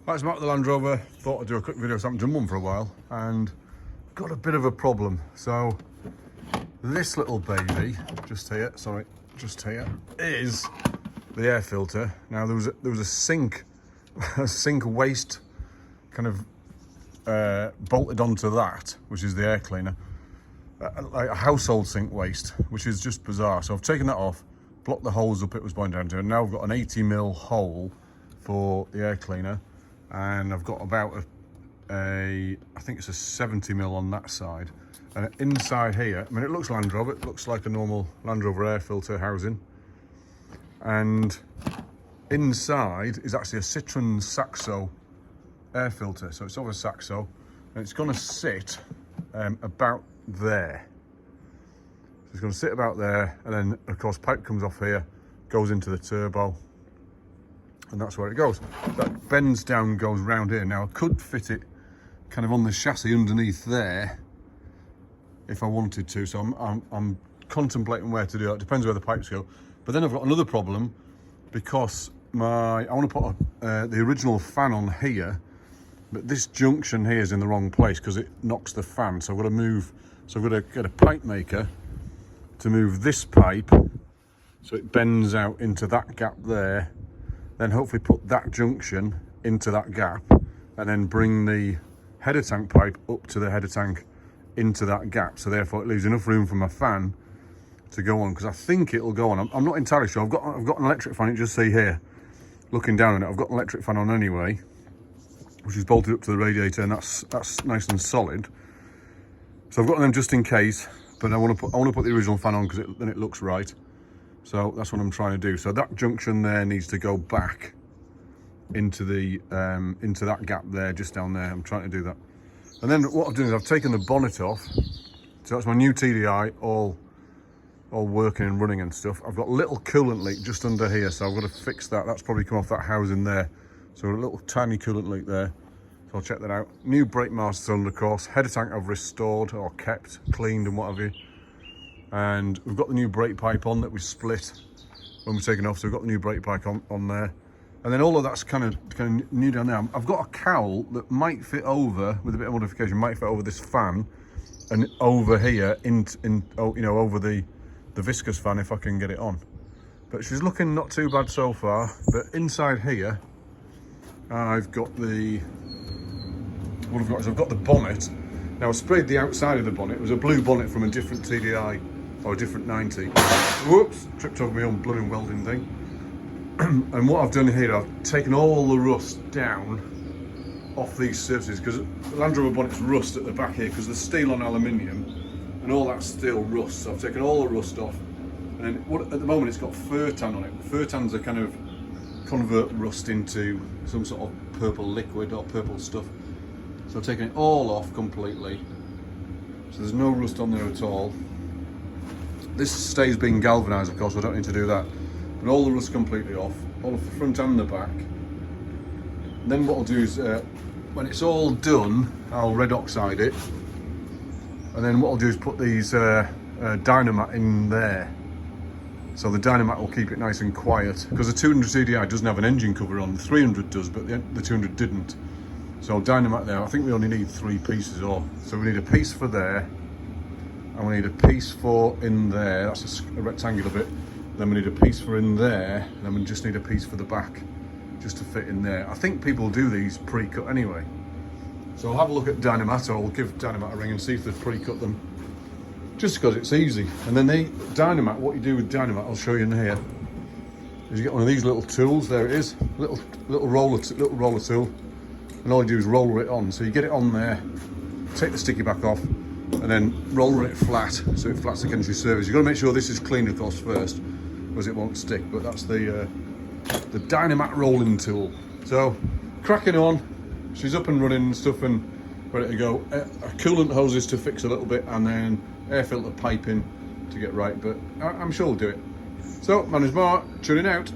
That's Mark the Land Rover. Thought I'd do a quick video, so I haven't done one for a while, and got a bit of a problem. So this little baby, just here, is the air filter. Now there was a sink, a sink waste kind of bolted onto that, which is the air cleaner, like a household sink waste, which is just bizarre. So I've taken that off, blocked the holes up it was going down to, and now I've got an 80mm hole for the air cleaner. And I've got about I think it's a 70mm on that side. And inside here, I mean, it looks Land Rover, it looks like a normal Land Rover air filter housing. And inside is actually a Citroen Saxo air filter. So it's over Saxo, and it's gonna sit about there. So it's gonna sit about there, and then of course pipe comes off here, goes into the turbo, and that's where it goes. That bends down, goes round here. Now I could fit it kind of on the chassis underneath there if I wanted to, so I'm contemplating where to do that. It depends where the pipes go. But then I've got another problem, because I want to put the original fan on here, but this junction here is in the wrong place because it knocks the fan. So I've got to move, so I've got to get a pipe maker to move this pipe so it bends out into that gap there, then hopefully put that junction into that gap, and then bring the header tank pipe up to the header tank into that gap. So therefore it leaves enough room for my fan to go on, because I think it'll go on. I'm not entirely sure. I've got an electric fan. You just see here, looking down on it, I've got an electric fan on anyway, which is bolted up to the radiator, and that's nice and solid. So I've got them just in case, but I want to put the original fan on because then it looks right. So that's what I'm trying to do. So that junction there needs to go back into the into that gap there, just down there. I'm trying to do that. And then what I've done is I've taken the bonnet off. So that's my new TDI, all working and running and stuff. I've got a little coolant leak just under here, so I've got to fix that. That's probably come off that housing there. So a little tiny coolant leak there. So I'll check that out. New brake master cylinder, of course. Header tank I've restored or kept, cleaned and what have you. And we've got the new brake pipe on that we split when we're taking off, so we've got the new brake pipe on there. And then all of that's kind of new down there. I've got a cowl that might fit over, with a bit of modification, might fit over this fan, and over here, over the viscose fan if I can get it on. But she's looking not too bad so far. But inside here, I've got the bonnet. Now I sprayed the outside of the bonnet. It was a blue bonnet from a different TDI, or a different 90. Whoops, tripped over my own bloody welding thing. And what I've done here, I've taken all the rust down off these surfaces, because the Land Rover bonnet's rust at the back here, because the steel on aluminium, and all that steel rust. So I've taken all the rust off, and then at the moment it's got fur tan on it. Fur tans are kind of convert rust into some sort of purple liquid or purple stuff. So I've taken it all off completely. So there's no rust on there at all. This stays being galvanised, of course, so I don't need to do that. But all the rust completely off, all of the front and the back. And then what I'll do is, when it's all done, I'll red oxide it. And then what I'll do is put these Dynamat in there. So the Dynamat will keep it nice and quiet. Because the 200 CDI doesn't have an engine cover on, the 300 does, but the 200 didn't. So Dynamat there, I think we only need 3 pieces or, so we need a piece for there, and we need a piece for in there, that's a rectangular bit. Then we need a piece for in there, and then we just need a piece for the back, just to fit in there. I think people do these pre-cut anyway. So I'll have a look at Dynamat, or I'll give Dynamat a ring and see if they've pre-cut them. Just because it's easy. And then Dynamat, what you do with Dynamat, I'll show you in here, is you get one of these little tools, there it is, little roller tool. And all you do is roller it on. So you get it on there, take the sticky back off, and then roller it flat, so it flats against your surface. You've got to make sure this is clean, of course, first, because it won't stick. But that's the Dynamat rolling tool. So cracking on, she's up and running and stuff and ready to go. Coolant hoses to fix a little bit, and then air filter piping to get right. But I'm sure we'll do it. So, my name's Mark, tuning out.